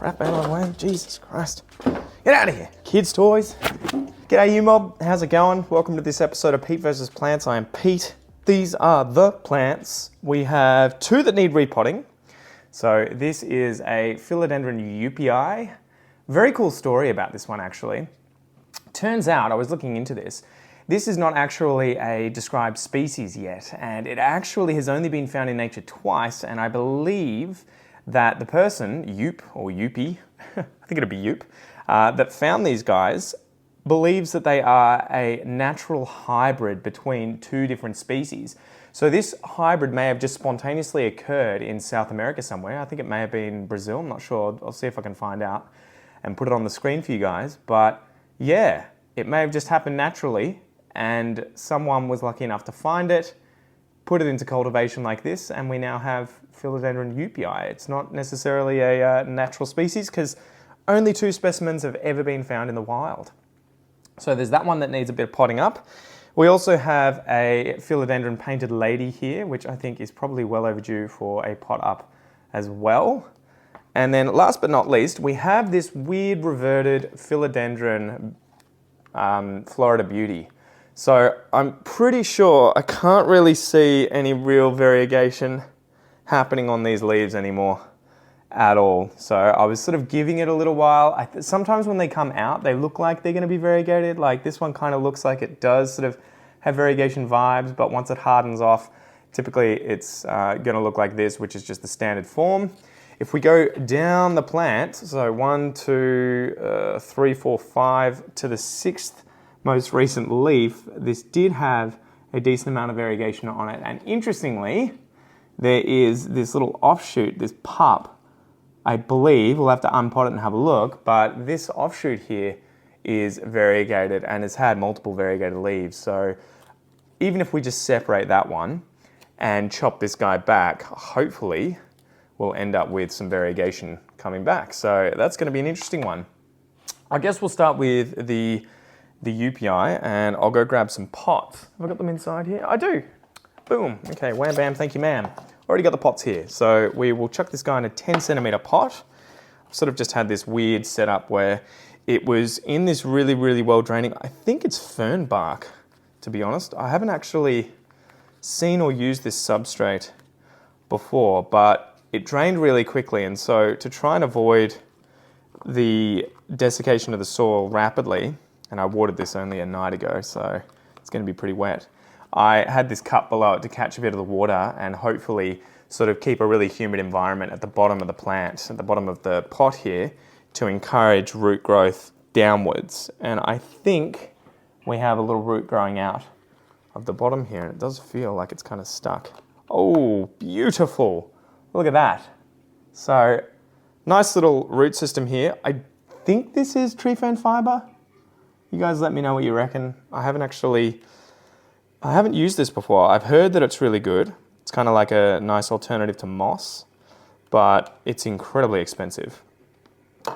crap out of the way. Jesus Christ. Get out of here. Kids' toys. G'day, you mob. How's it going? Welcome to this episode of Pete vs. Plants. I am Pete. These are the plants. We have two that need repotting. So this is a Philodendron Upi. Very cool story about this one, actually. Turns out, I was looking into this, this is not actually a described species yet, and it actually has only been found in nature twice, and I believe that the person, Upi, I think it'd be Up, that found these guys believes that they are a natural hybrid between two different species. So this hybrid may have just spontaneously occurred in South America somewhere. I think it may have been Brazil, I'm not sure. I'll see if I can find out and put it on the screen for you guys. But yeah, it may have just happened naturally and someone was lucky enough to find it, put it into cultivation like this, and we now have Philodendron Upi. It's not necessarily a natural species because only two specimens have ever been found in the wild. So there's that one that needs a bit of potting up. We also have a Philodendron Painted Lady here, which I think is probably well overdue for a pot up as well. And then last but not least, we have this weird reverted Philodendron Florida Beauty. So I'm pretty sure I can't really see any real variegation happening on these leaves anymore at all. So I was sort of giving it a little while. Sometimes when they come out, they look like they're going to be variegated. Like this one kind of looks like it does sort of have variegation vibes, but once it hardens off, typically it's going to look like this, which is just the standard form. If we go down the plant, so 1, 2, 3, 4, 5 to the 6th most recent leaf, this did have a decent amount of variegation on it. And interestingly, there is this little offshoot, this pup, I believe, we'll have to unpot it and have a look, but this offshoot here is variegated and has had multiple variegated leaves. So even if we just separate that one and chop this guy back, hopefully we'll end up with some variegation coming back. So that's going to be an interesting one. I guess we'll start with the Upi, and I'll go grab some pots. Have I got them inside here? I do. Boom. Okay, wham bam, thank you ma'am. Already got the pots here. So we will chuck this guy in a 10 centimeter pot. I've sort of just had this weird setup where it was in this really, really well draining, I think it's fern bark, to be honest. I haven't actually seen or used this substrate before, but it drained really quickly. And so to try and avoid the desiccation of the soil rapidly, and I watered this only a night ago, so it's going to be pretty wet. I had this cup below it to catch a bit of the water and hopefully sort of keep a really humid environment at the bottom of the plant, at the bottom of the pot here, to encourage root growth downwards. And I think we have a little root growing out of the bottom here, and it does feel like it's kind of stuck. Oh, beautiful. Look at that. So, nice little root system here. I think this is tree fern fiber. You guys let me know what you reckon. I haven't used this before. I've heard that it's really good. It's kind of like a nice alternative to moss, but it's incredibly expensive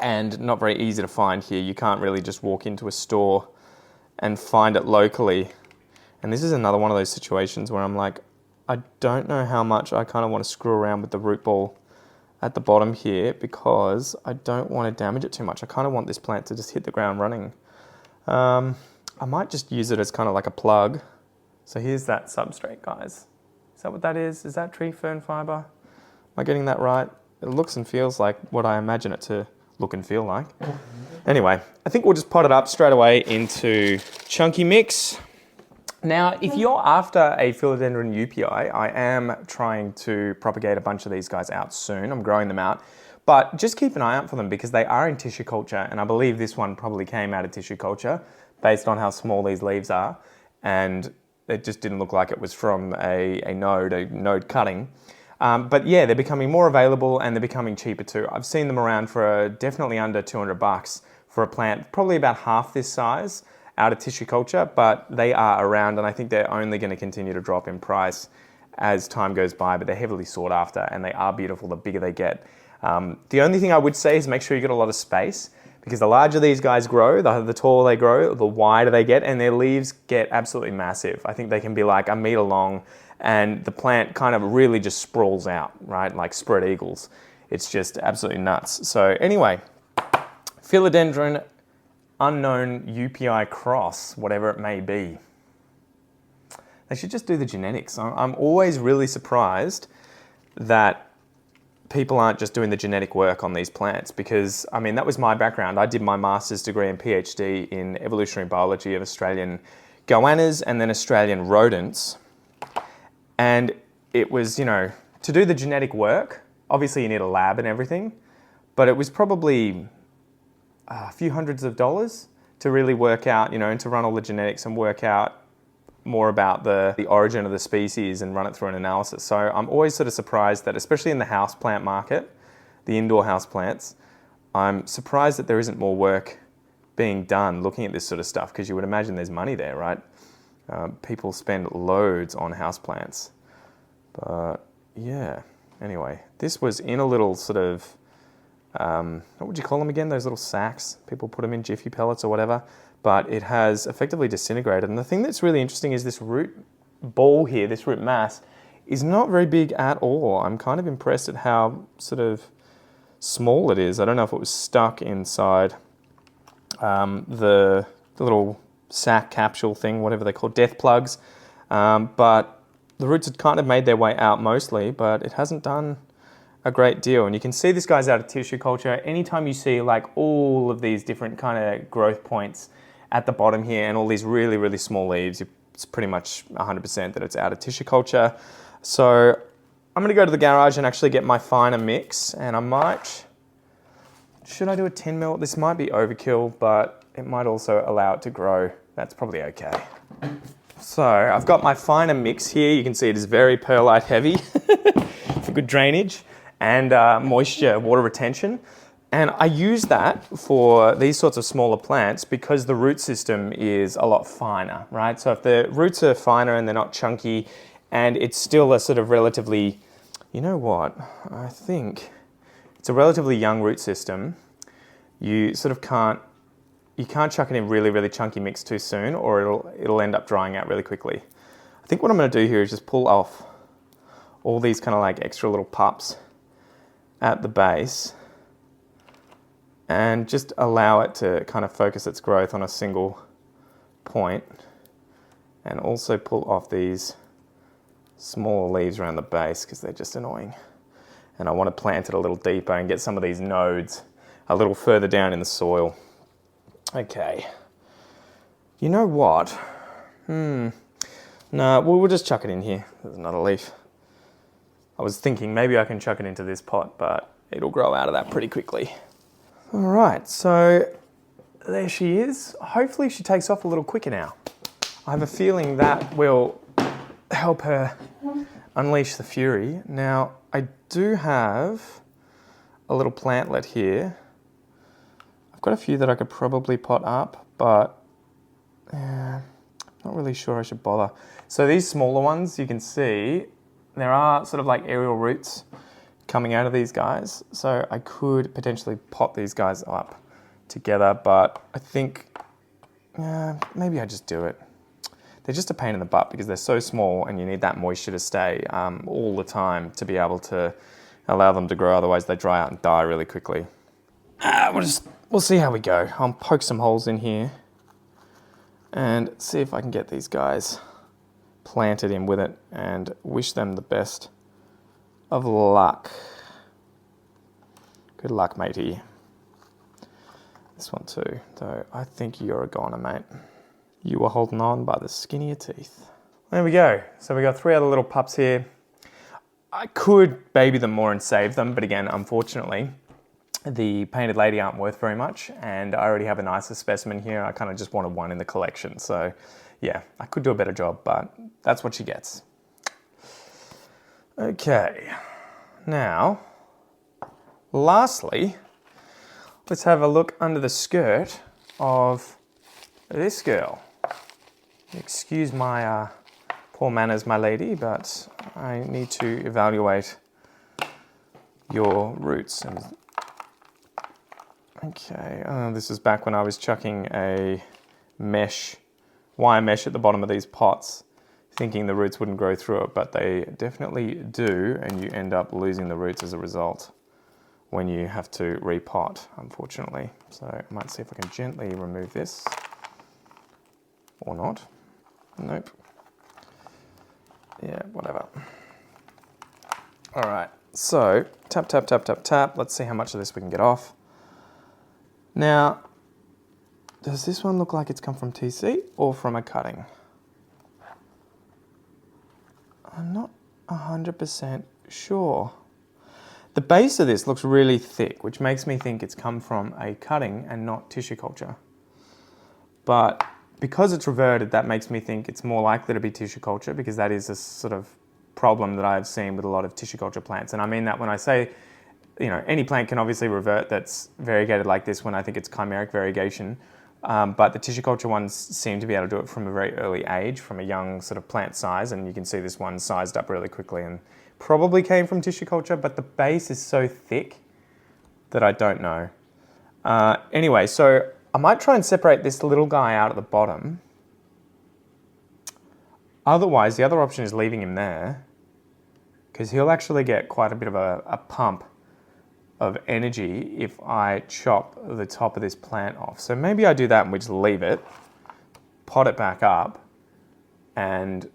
and not very easy to find here. You can't really just walk into a store and find it locally. And this is another one of those situations where I'm like, I don't know how much I kind of want to screw around with the root ball at the bottom here because I don't want to damage it too much. I kind of want this plant to just hit the ground running. I might just use it as kind of like a plug. So here's that substrate, guys. Is that what that is? Is that tree fern fiber? Am I getting that right? It looks and feels like what I imagine it to look and feel like. Anyway, I think we'll just pot it up straight away into chunky mix. Now, if you're after a Philodendron Upi, I am trying to propagate a bunch of these guys out soon. I'm growing them out. But just keep an eye out for them because they are in tissue culture, and I believe this one probably came out of tissue culture based on how small these leaves are, and it just didn't look like it was from a node cutting. But yeah, they're becoming more available and they're becoming cheaper too. I've seen them around for definitely under 200 bucks for a plant, probably about half this size out of tissue culture, but they are around and I think they're only going to continue to drop in price as time goes by, but they're heavily sought after and they are beautiful the bigger they get. The only thing I would say is make sure you get a lot of space because the larger these guys grow, the taller they grow, the wider they get, and their leaves get absolutely massive. I think they can be like a meter long and the plant kind of really just sprawls out, right? Like spread eagles. It's just absolutely nuts. So anyway, Philodendron unknown UPI cross, whatever it may be. They should just do the genetics. I'm always really surprised that people aren't just doing the genetic work on these plants, because, I mean, that was my background. I did my master's degree and PhD in evolutionary biology of Australian goannas and then Australian rodents. And it was, you know, to do the genetic work, obviously you need a lab and everything, but it was probably a few hundreds of dollars to really work out, you know, and to run all the genetics and work out more about the origin of the species and run it through an analysis. So I'm always sort of surprised that, especially in the houseplant market, the indoor houseplants, I'm surprised that there isn't more work being done looking at this sort of stuff, because you would imagine there's money there, right? People spend loads on houseplants. But yeah, anyway, this was in a little sort of, what would you call them again? Those little sacks. People put them in Jiffy pellets or whatever. But it has effectively disintegrated. And the thing that's really interesting is this root ball here, this root mass, is not very big at all. I'm kind of impressed at how sort of small it is. I don't know if it was stuck inside the little sac capsule thing, whatever they call death plugs. But the roots had kind of made their way out mostly, but it hasn't done a great deal. And you can see this guy's out of tissue culture. Anytime you see like all of these different kind of growth points at the bottom here and all these really, really small leaves, it's pretty much 100% that it's out of tissue culture. So I'm going to go to the garage and actually get my finer mix, and I might, should I do a 10 mil? This might be overkill, but it might also allow it to grow. That's probably okay. So I've got my finer mix here. You can see it is very perlite heavy for good drainage and moisture, water retention. And I use that for these sorts of smaller plants because the root system is a lot finer, right? So if the roots are finer and they're not chunky and it's still a sort of relatively, you know what, I think it's a relatively young root system, you sort of can't chuck it in really, really chunky mix too soon, or it'll end up drying out really quickly. I think what I'm going to do here is just pull off all these kind of like extra little pups at the base and just allow it to kind of focus its growth on a single point, and also pull off these smaller leaves around the base because they're just annoying. And I want to plant it a little deeper and get some of these nodes a little further down in the soil. Okay. You know what? No, we'll just chuck it in here. There's another leaf. I was thinking maybe I can chuck it into this pot, but it'll grow out of that pretty quickly. All right, so there she is. Hopefully she takes off a little quicker now. I have a feeling that will help her unleash the fury. Now, I do have a little plantlet here. I've got a few that I could probably pot up, but not really sure I should bother. So these smaller ones, you can see, there are sort of like aerial roots coming out of these guys. So I could potentially pot these guys up together, but I think maybe I just do it. They're just a pain in the butt because they're so small and you need that moisture to stay all the time to be able to allow them to grow. Otherwise they dry out and die really quickly. We'll see how we go. I'll poke some holes in here and see if I can get these guys planted in with it and wish them the best of luck. Good luck, matey. This one too, though I think you're a goner, mate. You were holding on by the skin of your teeth. There we go. So we got 3 other little pups here. I could baby them more and save them, but again, unfortunately, the Painted Lady aren't worth very much, and I already have a nicer specimen here. I kind of just wanted one in the collection. So yeah, I could do a better job, but that's what she gets. Okay, now, lastly, let's have a look under the skirt of this girl. Excuse my poor manners, my lady, but I need to evaluate your roots. Okay, this is back when I was chucking a wire mesh at the bottom of these pots, thinking the roots wouldn't grow through it, but they definitely do, and you end up losing the roots as a result. when you have to repot, unfortunately. So I might see if I can gently remove this, or not. Nope. Yeah, whatever. All right, so tap, tap, tap, tap, tap. Let's see how much of this we can get off. Now, does this one look like it's come from TC or from a cutting? I'm not 100% sure. The base of this looks really thick, which makes me think it's come from a cutting and not tissue culture. But because it's reverted, that makes me think it's more likely to be tissue culture, because that is a sort of problem that I've seen with a lot of tissue culture plants. And I mean that when I say, you know, any plant can obviously revert that's variegated like this when I think it's chimeric variegation. But the tissue culture ones seem to be able to do it from a very early age, from a young sort of plant size, and you can see this one sized up really quickly and probably came from tissue culture, but the base is so thick that I don't know. Anyway, so I might try and separate this little guy out at the bottom. Otherwise, the other option is leaving him there, because he'll actually get quite a bit of a pump of energy if I chop the top of this plant off. So maybe I do that and we just leave it, pot it back up, and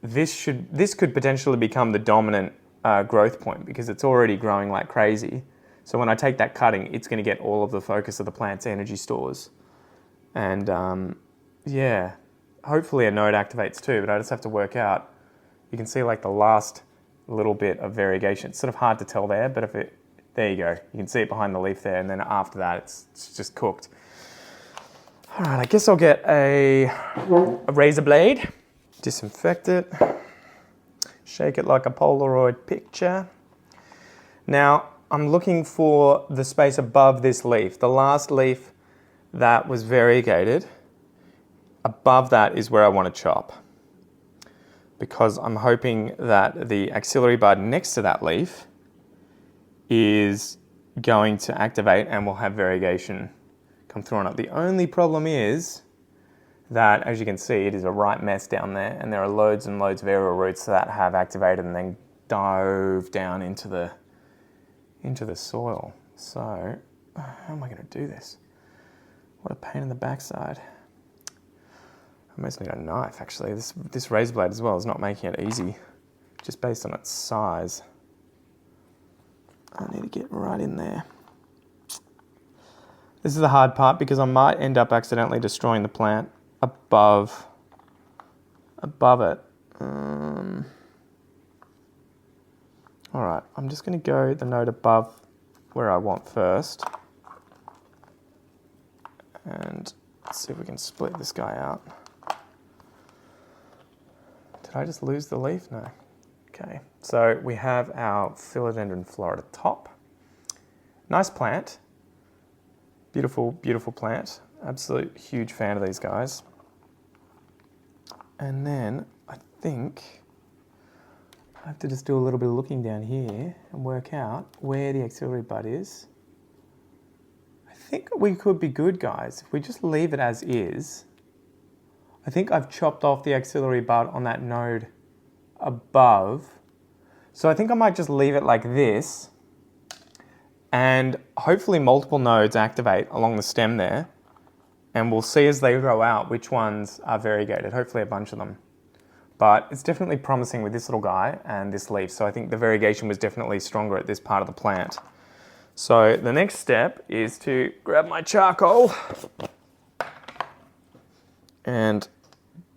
this could potentially become the dominant growth point, because it's already growing like crazy. So when I take that cutting, it's going to get all of the focus of the plant's energy stores. And yeah, hopefully a node activates too, but I just have to work out. You can see like the last little bit of variegation. It's sort of hard to tell there, but there you go. You can see it behind the leaf there, and then after that, it's just cooked. All right, I guess I'll get a razor blade, disinfect it, shake it like a Polaroid picture. Now, I'm looking for the space above this leaf. The last leaf that was variegated, above that is where I want to chop, because I'm hoping that the axillary bud next to that leaf is going to activate and we'll have variegation come through on it. The only problem is that, as you can see, it is a right mess down there, and there are loads and loads of aerial roots that have activated and then dove down into the soil. So, how am I going to do this? What a pain in the backside. I almost need a knife, actually. This razor blade as well is not making it easy, just based on its size. I need to get right in there. This is the hard part, because I might end up accidentally destroying the plant above it. All right, I'm just going to go the node above where I want first, and see if we can split this guy out. Did I just lose the leaf? No. Okay, so we have our Philodendron Florida top. Nice plant. Beautiful, beautiful plant. Absolute huge fan of these guys. And then I think I have to just do a little bit of looking down here and work out where the axillary bud is. I think we could be good, guys, if we just leave it as is. I think I've chopped off the axillary bud on that node above. So I think I might just leave it like this, and hopefully multiple nodes activate along the stem there, and we'll see as they grow out which ones are variegated, hopefully a bunch of them. But it's definitely promising with this little guy and this leaf, so I think the variegation was definitely stronger at this part of the plant. So the next step is to grab my charcoal and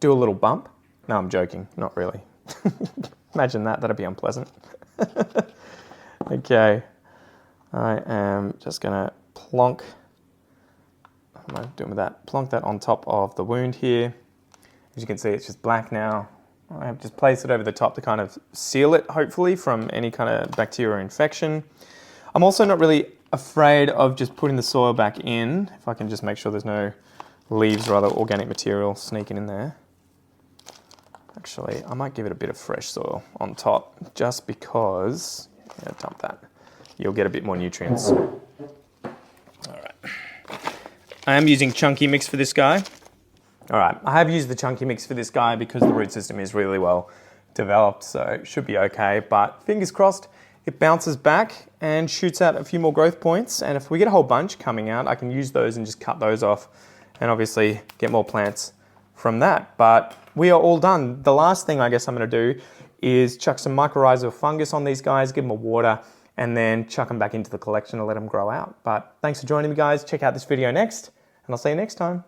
do a little bump. No, I'm joking, not really. Imagine that, that'd be unpleasant. Okay, I am just gonna plonk, what am I doing with that? Plonk that on top of the wound here. As you can see, it's just black now. I have just placed it over the top to kind of seal it, hopefully, from any kind of bacteria or infection. I'm also not really afraid of just putting the soil back in, if I can just make sure there's no leaves or other organic material sneaking in there. Actually, I might give it a bit of fresh soil on top, just because, yeah, dump that. You'll get a bit more nutrients. All right. I am using chunky mix for this guy. All right, I have used the chunky mix for this guy because the root system is really well developed, so it should be okay, but fingers crossed, it bounces back and shoots out a few more growth points. And if we get a whole bunch coming out, I can use those and just cut those off and obviously get more plants from that. But we are all done. The last thing I guess I'm going to do is chuck some mycorrhizal fungus on these guys, give them a water, and then chuck them back into the collection and let them grow out. But thanks for joining me, guys. Check out this video next, and I'll see you next time.